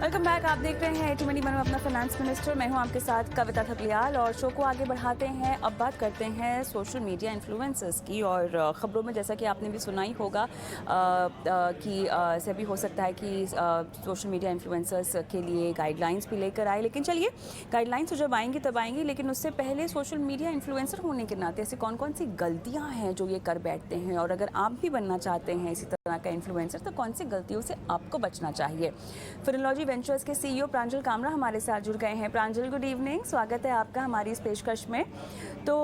Welcome back. आप देख रहे हैं 80 मनी अपना फाइनेंस मिनिस्टर। मैं हूं आपके साथ कविता थपलियाल और शो को आगे बढ़ाते हैं। अब बात करते हैं सोशल मीडिया इन्फ्लुएंसर्स की। और ख़बरों में जैसा कि आपने भी सुना ही होगा कि ऐसे भी हो सकता है कि सोशल मीडिया इन्फ्लुएंसर्स के लिए गाइडलाइंस भी लेकर आए। लेकिन चलिए, गाइडलाइंस तो जब आएंगी तब आएंगी, लेकिन उससे पहले सोशल मीडिया इन्फ्लुएंसर होने के नाते ऐसी कौन कौन सी गलतियाँ हैं जो ये कर बैठते हैं, और अगर आप भी बनना चाहते हैं इसी तरह का इन्फ्लुएंसर तो कौन सी गलतियों से आपको बचना चाहिए। फिनोलॉजी वेंचर्स के सीईओ प्रांजल कामरा हमारे साथ जुड़ गए हैं। प्रांजल, गुड इवनिंग, स्वागत है आपका हमारी इस पेशकश में। तो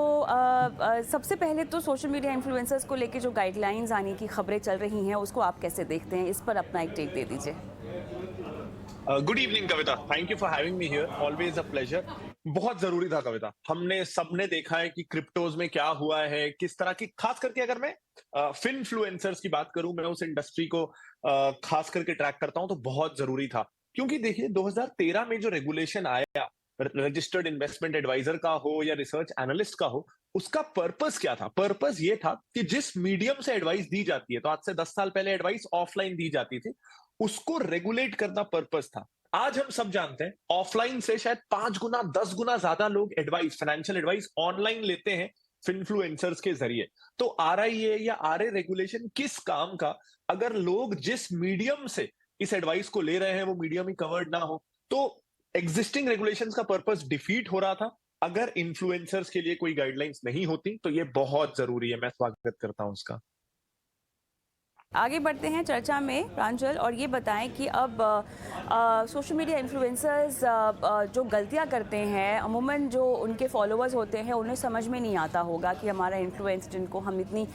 सबसे पहले तो सोशल मीडिया इन्फ्लुएंसर्स को लेके जो गाइडलाइंस आने की खबरें चल रही हैं उसको आप कैसे देखते हैं, इस पर अपना एक टेक दे दीजिए। Good evening Kavita, thank you for having me here, always a pleasure. बहुत जरूरी था कविता। हमने सबने देखा है कि क्रिप्टोज में क्या हुआ है, किस तरह की, खास करके अगर मैं फिनफ्लुएंसर्स की बात करूं, मैं उस इंडस्ट्री को खास करके ट्रैक करता हूं, तो बहुत जरूरी था। क्योंकि देखिए 2013 में जो रेगुलेशन आया, रजिस्टर्ड इन्वेस्टमेंट एडवाइजर का हो या रिसर्च एनालिस्ट का हो, उसका पर्पस क्या था? पर्पस ये था कि जिस मीडियम से एडवाइस दी जाती है, तो आज से 10 साल पहले एडवाइस ऑफलाइन दी जाती थी, उसको रेगुलेट करना पर्पस था। आज हम सब जानते हैं ऑफलाइन से शायद 5 गुना 10 गुना ज्यादा लोग एडवाइस, फाइनेंशियल एडवाइस ऑनलाइन लेते हैं इन्फ्लुएंसर्स के जरिए। तो आरआईए या आरए रेगुलेशन किस काम का, अगर लोग जिस मीडियम से इस एडवाइस को ले रहे हैं वो मीडियम ही कवर्ड ना हो। तो एग्जिस्टिंग रेगुलेशंस का पर्पस डिफीट हो रहा था। अगर इन्फ्लुएंसर्स के लिए कोई गाइडलाइंस नहीं होती तो ये बहुत जरूरी है। मैं स्वागत करता हूं उसका। आगे बढ़ते हैं चर्चा में प्रांजल, और ये बताएं कि अब सोशल मीडिया इन्फ्लुएंसर्स जो गलतियां करते हैं, अमूमन जो उनके फॉलोअर्स होते हैं उन्हें समझ में नहीं आता होगा कि हमारा इन्फ्लुएंस जिनको हम इतनी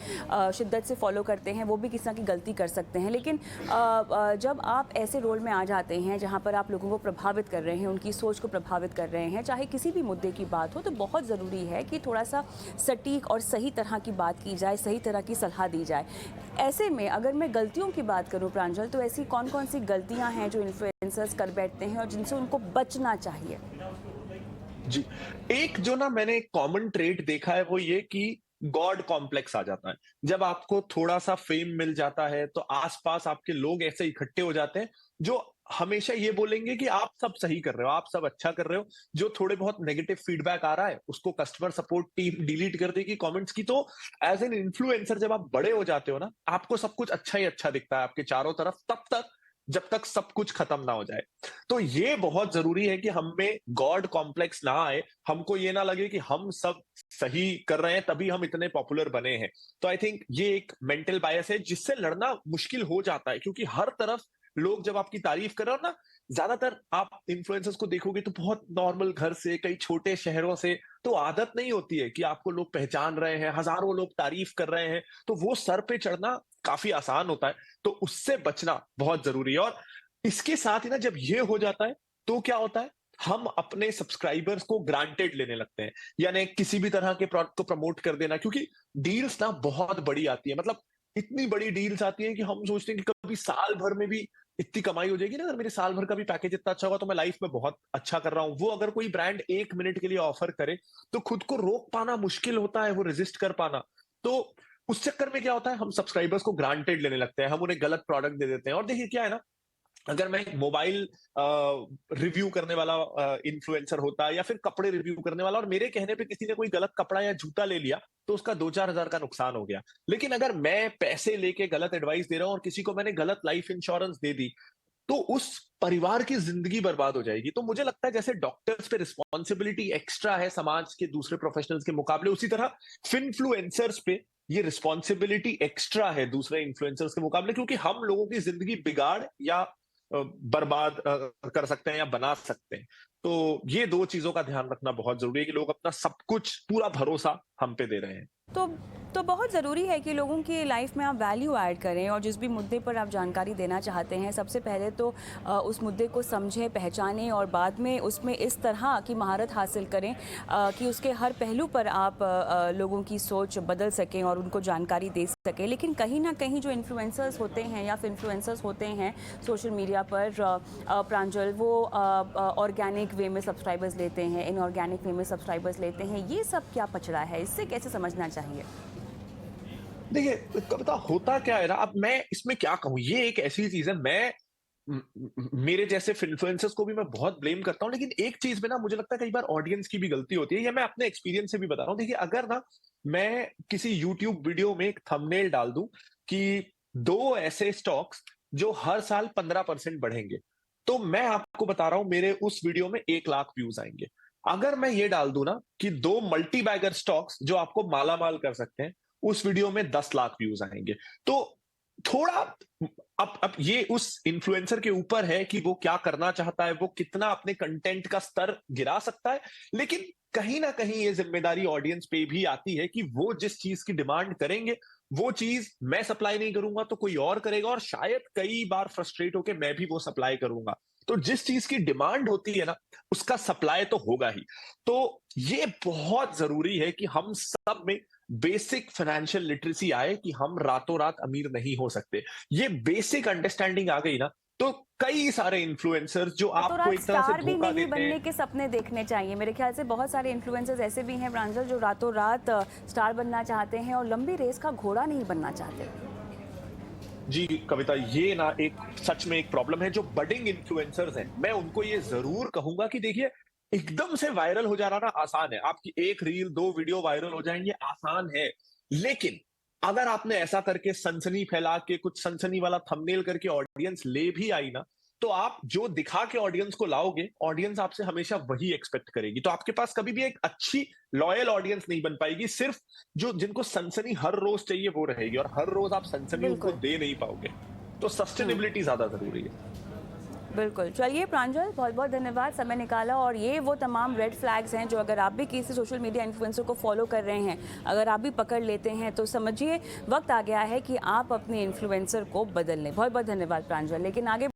शिद्दत से फॉलो करते हैं वो भी किसी की गलती कर सकते हैं। लेकिन जब आप ऐसे रोल में आ जाते हैं जहाँ पर आप लोगों को प्रभावित कर रहे हैं, उनकी सोच को प्रभावित कर रहे हैं, चाहे किसी भी मुद्दे की बात हो, तो बहुत ज़रूरी है कि थोड़ा सा सटीक और सही तरह की बात की जाए, सही तरह की सलाह दी जाए। ऐसे में अगर मैं गलतियों की बात करूं प्रांजल, तो ऐसी कौन कौन सी गलतियां हैं जो इन्फ्लुएंसर्स कर बैठते हैं और जिनसे उनको बचना चाहिए? जी, एक जो ना मैंने कॉमन ट्रेट देखा है वो ये कि गॉड कॉम्प्लेक्स आ जाता है। जब आपको थोड़ा सा फेम मिल जाता है तो आसपास आपके लोग ऐसे इकट्ठे हो जाते हैं जो हमेशा ये बोलेंगे कि आप सब सही कर रहे हो, आप सब अच्छा कर रहे हो। जो थोड़े बहुत नेगेटिव फीडबैक आ रहा है उसको कस्टमर सपोर्ट टीम डिलीट कर देगी कमेंट्स की। तो एज एन इन्फ्लुएंसर जब आप बड़े हो जाते हो ना, आपको सब कुछ अच्छा ही अच्छा दिखता है आपके चारों तरफ, तब तक जब तक सब कुछ खत्म ना हो जाए। तो ये बहुत जरूरी है कि हम में गॉड कॉम्प्लेक्स ना आए, हमको ये ना लगे कि हम सब सही कर रहे हैं तभी हम इतने पॉपुलर बने हैं। तो आई थिंक ये एक मेंटल बायस है जिससे लड़ना मुश्किल हो जाता है, क्योंकि हर तरफ लोग जब आपकी तारीफ कर रहे हो ना, ज्यादातर आप इन्फ्लुएंसर्स को देखोगे तो बहुत नॉर्मल घर से, कई छोटे शहरों से, तो आदत नहीं होती है कि आपको लोग पहचान रहे हैं, हजारों लोग तारीफ कर रहे हैं, तो वो सर पे चढ़ना काफी आसान होता है। तो उससे बचना बहुत जरूरी है। और इसके साथ ही ना, जब ये हो जाता है तो क्या होता है, हम अपने सब्सक्राइबर्स को ग्रांटेड लेने लगते हैं। यानी किसी भी तरह के प्रोडक्ट को प्रमोट कर देना, क्योंकि डील्स ना बहुत बड़ी आती है। मतलब इतनी बड़ी डील्स आती है कि हम सोचते हैं कि कभी साल भर में भी इतनी कमाई हो जाएगी ना, अगर मेरे साल भर का भी पैकेज इतना अच्छा होगा तो मैं लाइफ में बहुत अच्छा कर रहा हूं। वो अगर कोई ब्रांड 1 मिनट के लिए ऑफर करे तो खुद को रोक पाना मुश्किल होता है, वो रेजिस्ट कर पाना। तो उस चक्कर में क्या होता है, हम सब्सक्राइबर्स को ग्रांटेड लेने लगते हैं, हम उन्हें गलत प्रोडक्ट दे देते हैं। और देखिए क्या है ना, अगर मैं एक मोबाइल रिव्यू करने वाला इन्फ्लुएंसर होता, या फिर कपड़े रिव्यू करने वाला, और मेरे कहने पे किसी ने कोई गलत कपड़ा या जूता ले लिया, तो उसका 2-4 हजार का नुकसान हो गया। लेकिन अगर मैं पैसे लेके गलत एडवाइस दे रहा हूं और किसी को मैंने गलत लाइफ इंश्योरेंस दे दी, तो उस परिवार की जिंदगी बर्बाद हो जाएगी। तो मुझे लगता है जैसे डॉक्टर्स पे रिस्पॉन्सिबिलिटी एक्स्ट्रा है समाज के दूसरे प्रोफेशनल्स के मुकाबले, उसी तरह फिनफ्लुएंसर्स पे ये रिस्पॉन्सिबिलिटी एक्स्ट्रा है दूसरे इन्फ्लुएंसर्स के मुकाबले, क्योंकि हम लोगों की जिंदगी बिगाड़ या बर्बाद कर सकते हैं या बना सकते हैं। तो ये दो चीजों का ध्यान रखना बहुत जरूरी है कि लोग अपना सब कुछ, पूरा भरोसा हम पे दे रहे हैं। तो तो बहुत ज़रूरी है कि लोगों की लाइफ में आप वैल्यू ऐड करें, और जिस भी मुद्दे पर आप जानकारी देना चाहते हैं सबसे पहले तो उस मुद्दे को समझें, पहचानें, और बाद में उसमें इस तरह की महारत हासिल करें कि उसके हर पहलू पर आप लोगों की सोच बदल सकें और उनको जानकारी दे सकें। लेकिन कहीं ना कहीं जो इन्फ्लुएंसर्स होते हैं या फिर इन्फ्लुएंसर्स होते हैं सोशल मीडिया पर, प्रांजल, वो ऑर्गेनिक वे में सब्सक्राइबर्स लेते हैं, इनऑर्गेनिक वे में सब्सक्राइबर्स लेते हैं। ये सब क्या पचड़ा है, इससे कैसे समझना चाहिए? देखिए कविता, होता क्या है ना, अब मैं इसमें क्या कहूँ, ये एक ऐसी चीज है, मैं मेरे जैसे इन्फ्लुएंसर्स को भी मैं बहुत ब्लेम करता हूँ, लेकिन एक चीज में ना मुझे लगता है कई बार ऑडियंस की भी गलती होती है। ये मैं अपने एक्सपीरियंस से भी बता रहा हूँ। देखिए, अगर ना मैं किसी यूट्यूब वीडियो में एक थंबनेल डाल दूं कि 2 ऐसे स्टॉक्स जो हर साल 15% बढ़ेंगे, तो मैं आपको बता रहा हूं मेरे उस वीडियो में 1 लाख व्यूज आएंगे। अगर मैं ये डाल दूं ना कि 2 मल्टी बैगर स्टॉक्स जो आपको माला माल कर सकते हैं, उस वीडियो में 10 लाख व्यूज आएंगे। तो थोड़ा, अब ये उस इन्फ्लुएंसर के ऊपर है कि वो क्या करना चाहता है, वो कितना अपने कंटेंट का स्तर गिरा सकता है। लेकिन कहीं ना कहीं ये जिम्मेदारी ऑडियंस पे भी आती है कि वो जिस चीज की डिमांड करेंगे, वो चीज मैं सप्लाई नहीं करूंगा तो कोई और करेगा, और शायद कई बार फ्रस्ट्रेट होकर मैं भी वो सप्लाई करूंगा। तो जिस चीज की डिमांड होती है ना, उसका सप्लाई तो होगा ही। तो ये बहुत जरूरी है कि हम सब में बेसिक फाइनेंशियल लिटरेसी आए कि हम रातों रात अमीर नहीं हो सकते। ये बेसिक अंडरस्टैंडिंग आ गई ना, तो कई सारे इन्फ्लुएंसर्स जो रातों आपको रात एक तरह से स्टार भी धोखा नहीं देते हैं। बनने के सपने देखने चाहिए। मेरे ख्याल से बहुत सारे इन्फ्लुएंसर्स ऐसे भी हैं प्रांजल जो रातों रात स्टार बनना चाहते हैं और लंबी रेस का घोड़ा नहीं बनना चाहते। जी कविता, ये ना एक सच में एक प्रॉब्लम है। जो बडिंग इन्फ्लुएंसर्स हैं, मैं उनको ये जरूर कहूंगा कि देखिए, एकदम से वायरल हो जाना ना आसान है। आपकी एक रील 2 वीडियो वायरल हो जाएंगे, आसान है। लेकिन अगर आपने ऐसा करके सनसनी फैला के कुछ सनसनी वाला थंबनेल करके ऑडियंस ले भी आई ना, तो आप जो दिखा के ऑडियंस को लाओगे, ऑडियंस आपसे हमेशा वही एक्सपेक्ट करेगी। तो आपके पास कभी भी एक अच्छी लॉयल ऑडियंस नहीं बन पाएगी। सिर्फ जो जिनको सनसनी हर रोज चाहिए वो रहेगी, और हर रोज आप सनसनी उनको बिल्कुल। दे नहीं पाओगे। तो सस्टेनेबिलिटी ज्यादा जरूरी है। बिल्कुल। चलिए प्रांजल, बहुत बहुत धन्यवाद, समय निकाला। और ये वो तमाम रेड फ्लैग्स हैं जो अगर आप भी किसी सोशल मीडिया इन्फ्लुएंसर को फॉलो कर रहे हैं, अगर आप भी पकड़ लेते हैं तो समझिए वक्त आ गया है कि आप अपने इन्फ्लुएंसर को बदल लें। बहुत बहुत धन्यवाद प्रांजल। लेकिन आगे